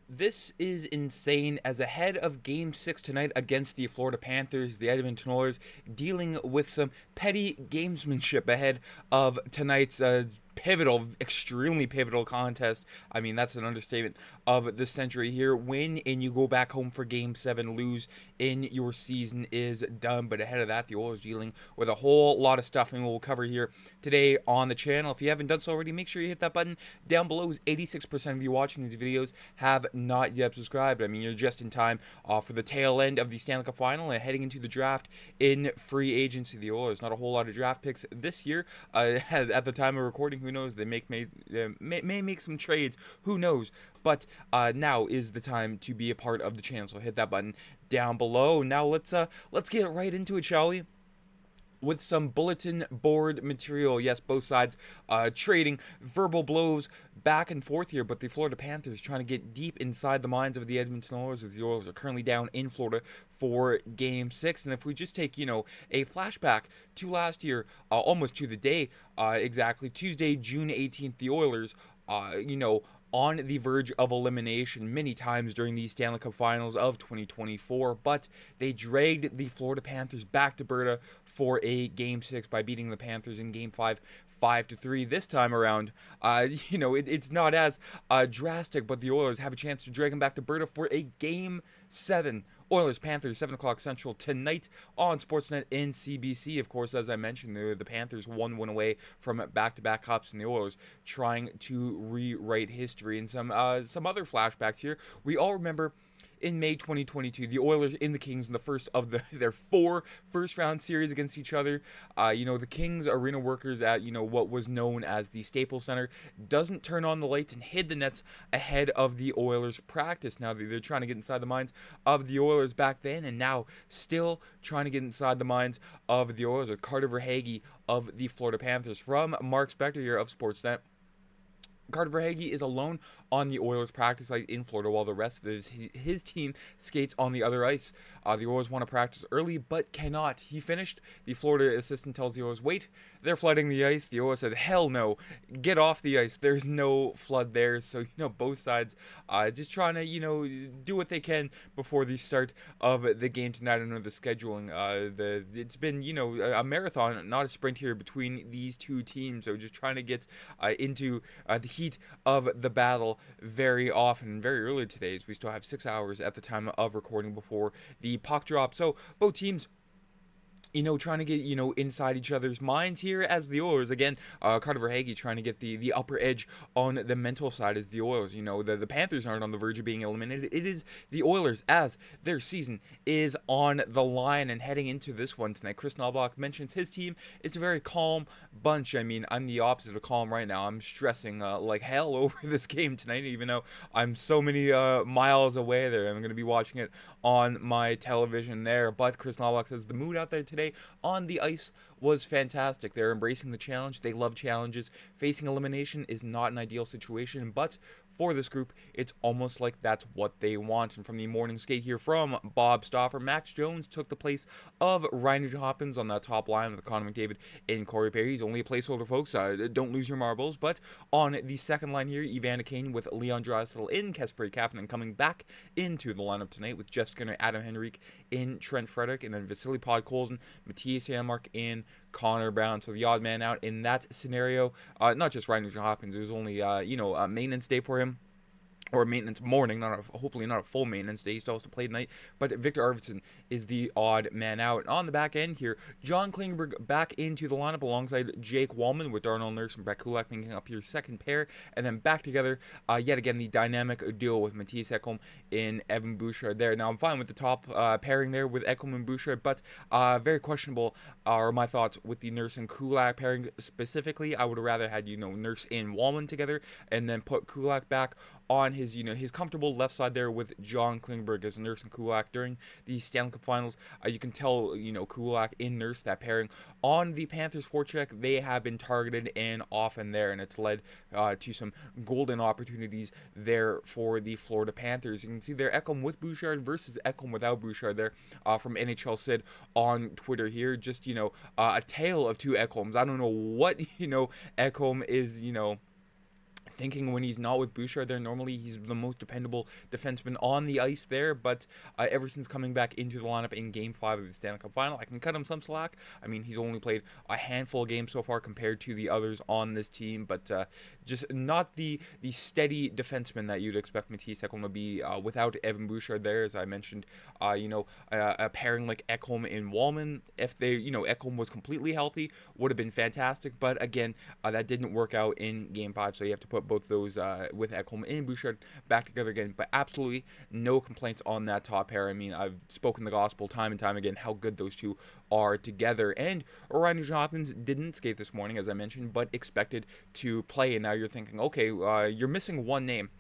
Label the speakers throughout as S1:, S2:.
S1: This is insane. As ahead of Game 6 tonight against the Florida Panthers, the Edmonton Oilers dealing with some petty gamesmanship ahead of tonight's pivotal, extremely pivotal contest. I mean, that's an understatement of the century here. Win and you go back home for Game 7. Lose in your season is done. But ahead of that, the Oilers dealing with a whole lot of stuff, and we'll cover here today on the channel. If you haven't done so already, make sure you hit that button down below. As 86% of you watching these videos have not yet subscribed. I mean, you're just in time for the tail end of the Stanley Cup Final and heading into the draft in free agency. The Oilers, not a whole lot of draft picks this year. At the time of recording, who knows? They may make some trades. Who knows? But now is the time to be a part of the channel. So hit that button down below. Now let's get right into it, shall we? With some bulletin board material. Yes, both sides trading verbal blows back and forth here, but the Florida Panthers trying to get deep inside the minds of the Edmonton Oilers, as the Oilers are currently down in Florida for Game 6. And if we just take, a flashback to last year, almost to the day exactly, Tuesday, June 18th, the Oilers, on the verge of elimination many times during the Stanley Cup Finals of 2024, but they dragged the Florida Panthers back to Berta for a Game 6 by beating the Panthers in Game 5 5-3. This time around, it's not as drastic, but the Oilers have a chance to drag them back to Berta for a Game 7. Oilers Panthers 7 o'clock Central tonight on Sportsnet and CBC. Of course, as I mentioned, the Panthers one win away from back-to-back cups, and the Oilers trying to rewrite history. And some other flashbacks here. We all remember in May 2022, the Oilers in the Kings in the first of their 4 first-round series against each other. The Kings arena workers at, what was known as the Staples Center doesn't turn on the lights and hid the nets ahead of the Oilers practice. Now they're trying to get inside the minds of the Oilers back then, and now still trying to get inside the minds of the Oilers with Carter Verhaeghe of the Florida Panthers. From Mark Spector here of Sportsnet, Carter Verhaeghe is alone on the Oilers practice ice in Florida while the rest of his team skates on the other ice. The Oilers want to practice early but cannot. He finished. The Florida assistant tells the Oilers, wait, they're flooding the ice. The Oilers said, hell no, get off the ice. There's no flood there. So, both sides just trying to, do what they can before the start of the game tonight. I know the scheduling, it's been, a marathon, not a sprint here between these two teams. So just trying to get into the heat of the battle very often. Very early today, as we still have 6 hours at the time of recording before the puck drop. So both teams trying to get, inside each other's minds here as the Oilers. Again, Carter Verhaeghe trying to get the upper edge on the mental side as the Oilers. The Panthers aren't on the verge of being eliminated. It is the Oilers as their season is on the line. And heading into this one tonight, Kris Knoblauch mentions his team is a very calm bunch. I mean, I'm the opposite of calm right now. I'm stressing like hell over this game tonight, even though I'm so many miles away there. I'm going to be watching it on my television there. But Kris Knoblauch says the mood out there today on the ice was fantastic. They're embracing the challenge. They love challenges. Facing elimination is not an ideal situation, but for this group, it's almost like that's what they want. And from the morning skate here from Bob Stauffer, Max Jones took the place of Ryan Nugent-Hopkins on that top line with Connor McDavid and Corey Perry. He's only a placeholder, folks. Don't lose your marbles. But on the second line here, Evander Kane with Leon Draisaitl in Kasperi Kapanen coming back into the lineup tonight with Jeff Skinner, Adam Henrique in Trent Frederick, and then Vasily Podkolzin, Matthias Janmark, and Connor Brown. So the odd man out in that scenario. Not just Ryan Nugent-Hopkins. It was only, a maintenance day for him. Or maintenance morning, hopefully not a full maintenance day. He still has to play tonight. But Victor Arvidsson is the odd man out. On the back end here, John Klingberg back into the lineup alongside Jake Wallman with Darnell Nurse and Brett Kulak making up your second pair. And then back together, yet again, the dynamic duo with Mattias Ekholm and Evan Bouchard there. Now, I'm fine with the top pairing there with Ekholm and Bouchard, but very questionable are my thoughts with the Nurse and Kulak pairing specifically. I would have rather had, Nurse and Wallman together and then put Kulak back on his comfortable left side there with John Klingberg as Nurse and Kulak during the Stanley Cup Finals. You can tell, Kulak in Nurse, that pairing on the Panthers forecheck, they have been targeted and often there, and it's led to some golden opportunities there for the Florida Panthers. You can see there Ekholm with Bouchard versus Ekholm without Bouchard there from NHL Sid on Twitter here. Just, a tale of two Ekholms. I don't know what, Ekholm is, thinking when he's not with Bouchard there. Normally, he's the most dependable defenseman on the ice there, but ever since coming back into the lineup in Game 5 of the Stanley Cup Final, I can cut him some slack. I mean, he's only played a handful of games so far compared to the others on this team, but just not the steady defenseman that you'd expect Mattias Ekholm to be without Evan Bouchard there. As I mentioned, a pairing like Ekholm and Wallman, if Ekholm was completely healthy, would have been fantastic, but again, that didn't work out in Game 5, so you have to put both those with Ekholm and Bouchard back together again. But absolutely no complaints on that top pair. I mean, I've spoken the gospel time and time again how good those two are together. And Ryan Nugent-Hopkins didn't skate this morning, as I mentioned, but expected to play. And now you're thinking, okay, you're missing one name,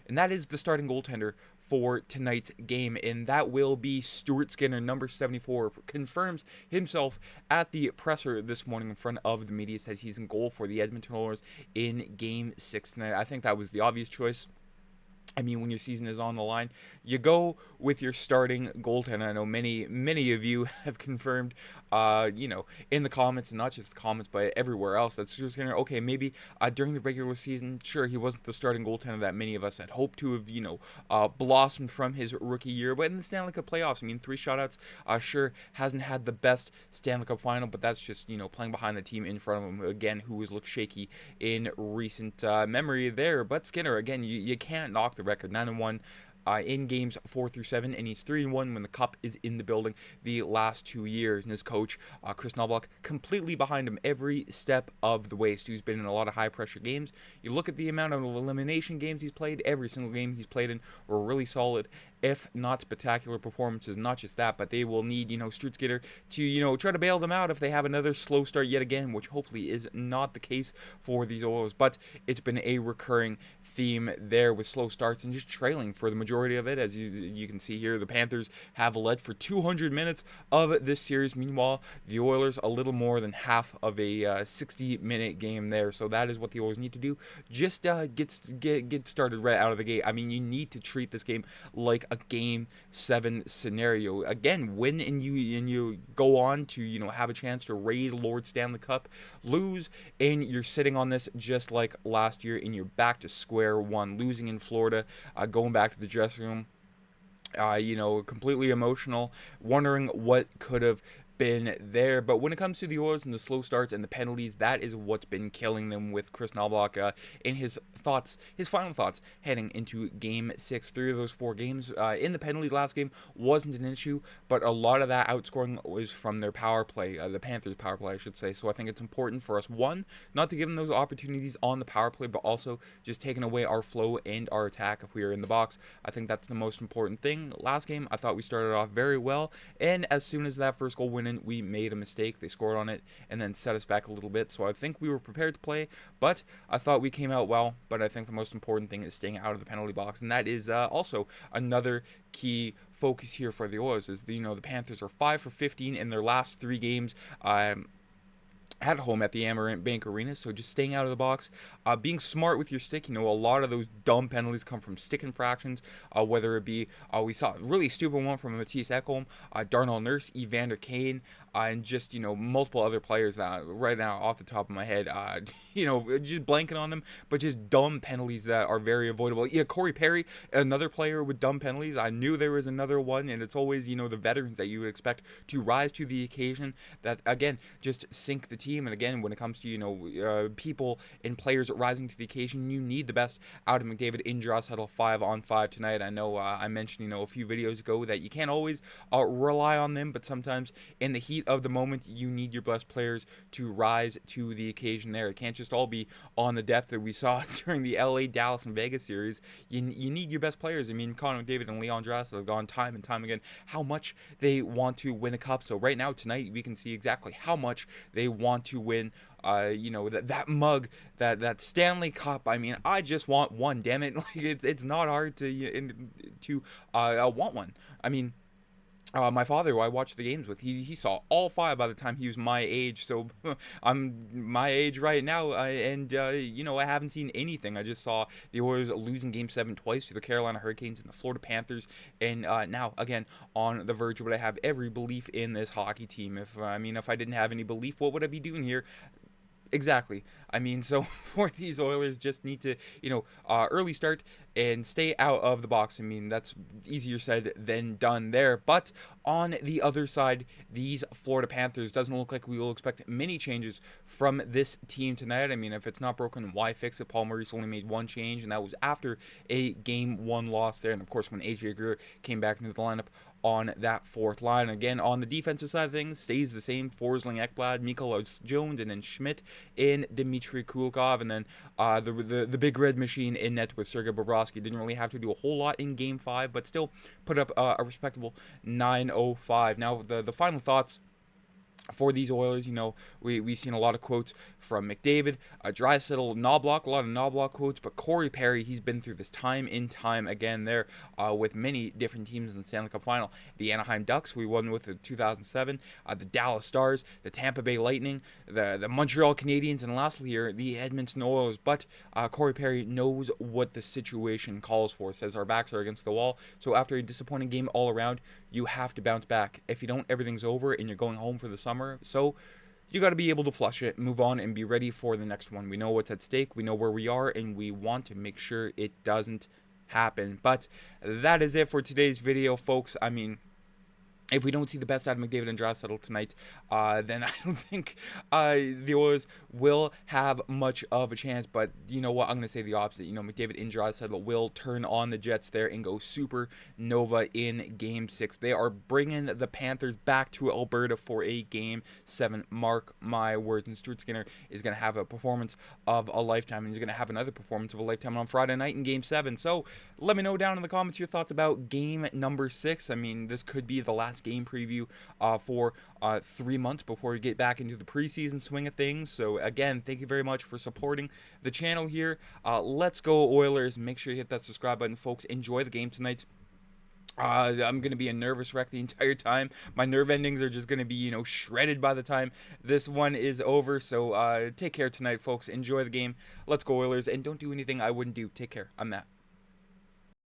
S1: and that is the starting goaltender for tonight's game, and that will be Stuart Skinner, number 74, confirms himself at the presser this morning in front of the media, says he's in goal for the Edmonton Oilers in Game 6 tonight. I think that was the obvious choice. I mean, when your season is on the line, you go with your starting goaltender. I know many of you have confirmed, in the comments, and not just the comments, but everywhere else, that's just going to, okay, maybe during the regular season, sure, he wasn't the starting goaltender that many of us had hoped to have, blossomed from his rookie year. But in the Stanley Cup playoffs, I mean, 3 shutouts, sure, hasn't had the best Stanley Cup final, but that's just, playing behind the team in front of him, again, who has looked shaky in recent memory there. But Skinner, again, you can't knock the record. 9-1 in games 4 through 7, and he's 3-1 when the cup is in the building the last 2 years. And his coach, Kris Knoblauch, completely behind him every step of the way. Stu's been in a lot of high pressure games. You look at the amount of elimination games he's played, every single game he's played in were really solid, if not spectacular performances. Not just that, but they will need, Stuart Skinner to, try to bail them out if they have another slow start yet again, which hopefully is not the case for these Oilers. But it's been a recurring theme there with slow starts and just trailing for the majority of it. As you can see here, the Panthers have led for 200 minutes of this series. Meanwhile, the Oilers a little more than half of a 60-minute game there. So that is what the Oilers need to do. Just get started right out of the gate. I mean, you need to treat this game like a Game 7 scenario. Again, win and you go on to have a chance to raise Lord Stanley Cup. Lose and you're sitting on this just like last year, and you're back to square one, losing in Florida, going back to the dressing room, completely emotional, wondering what could have been there. But when it comes to the Oilers and the slow starts and the penalties, that is what's been killing them with Kris Knoblauch in his final thoughts heading into Game 6. 3 of those 4 games in the penalties last game wasn't an issue, but a lot of that outscoring was from their power play, the Panthers power play, I should say. So I think it's important for us, one, not to give them those opportunities on the power play, but also just taking away our flow and our attack if we are in the box. I think that's the most important thing. Last game, I thought we started off very well, and as soon as that first goal went in, we made a mistake. They scored on it and then set us back a little bit. So I think we were prepared to play, but I thought we came out well. But I think the most important thing is staying out of the penalty box, and that is also another key focus here for the Oilers. Is the Panthers are 5 for 15 in their last 3 games. At home at the Amerant Bank Arena, so just staying out of the box, being smart with your stick. A lot of those dumb penalties come from stick infractions, whether it be, we saw a really stupid one from Mattias Ekholm, Darnell Nurse, Evander Kane, and just, multiple other players that right now off the top of my head, just blanking on them, but just dumb penalties that are very avoidable. Yeah, Corey Perry, another player with dumb penalties. I knew there was another one, and it's always, the veterans that you would expect to rise to the occasion that, again, just sink the team. And again, when it comes to, people and players rising to the occasion, you need the best out of McDavid in Draisaitl 5-on-5 tonight. I know I mentioned, a few videos ago that you can't always rely on them, but sometimes in the heat of the moment, you need your best players to rise to the occasion there. It can't just all be on the depth that we saw during the LA, Dallas, and Vegas series. You need your best players. I mean, Connor McDavid and Leon Draisaitl have gone time and time again how much they want to win a cup. So right now, tonight, we can see exactly how much they want to win. That mug, that Stanley Cup. I mean, I just want one. Damn it! Like it's not hard to want one. I mean, my father, who I watched the games with, he saw all 5 by the time he was my age. So I'm my age right now, and I haven't seen anything. I just saw the Oilers losing Game 7 twice to the Carolina Hurricanes and the Florida Panthers, and now again on the verge. But I have every belief in this hockey team. If I didn't have any belief, what would I be doing here? exactly. I mean, so for these Oilers, just need to, early start and stay out of the box. I mean, that's easier said than done there. But on the other side, these Florida Panthers doesn't look like we will expect many changes from this team tonight. I mean, if it's not broken, why fix it? Paul Maurice only made one change, and that was after a Game 1 loss there. And of course, when AJ Greer came back into the lineup on that fourth line. Again, on the defensive side of things, stays the same. Forsling, Ekblad, Mikhail Jones, and then Schmidt in Dmitry Kulikov. And then the big red machine in net with Sergei Bobrovsky. Didn't really have to do a whole lot in Game 5, but still put up a respectable 905. Now, the final thoughts for these Oilers, we've seen a lot of quotes from McDavid, Draisaitl, Knoblauch, a lot of Knoblauch quotes, but Corey Perry, he's been through this time and time again there with many different teams in the Stanley Cup Final. The Anaheim Ducks, we won with in 2007, the Dallas Stars, the Tampa Bay Lightning, the Montreal Canadiens, and lastly here, the Edmonton Oilers. But Corey Perry knows what the situation calls for, says our backs are against the wall, so after a disappointing game all around, you have to bounce back. If you don't, everything's over and you're going home for the summer. So you got to be able to flush it, move on, and be ready for the next one. We know what's at stake, we know where we are, and we want to make sure it doesn't happen. But that is it for today's video, folks. I mean, if we don't see the best out of McDavid and Draisaitl tonight, then I don't think the Oilers will have much of a chance. But you know what? I'm going to say the opposite. McDavid and Draisaitl will turn on the Jets there and go supernova in Game 6. They are bringing the Panthers back to Alberta for a Game 7. Mark my words. And Stuart Skinner is going to have a performance of a lifetime. And he's going to have another performance of a lifetime on Friday night in Game 7. So let me know down in the comments your thoughts about Game number 6. I mean, this could be the last game preview for 3 months before we get back into the preseason swing of things. So again, thank you very much for supporting the channel here. Let's go Oilers. Make sure you hit that subscribe button, folks. Enjoy the game tonight. I'm going to be a nervous wreck the entire time. My nerve endings are just going to be, shredded by the time this one is over. So take care tonight, folks. Enjoy the game. Let's go Oilers. And don't do anything I wouldn't do. Take care. I'm Matt.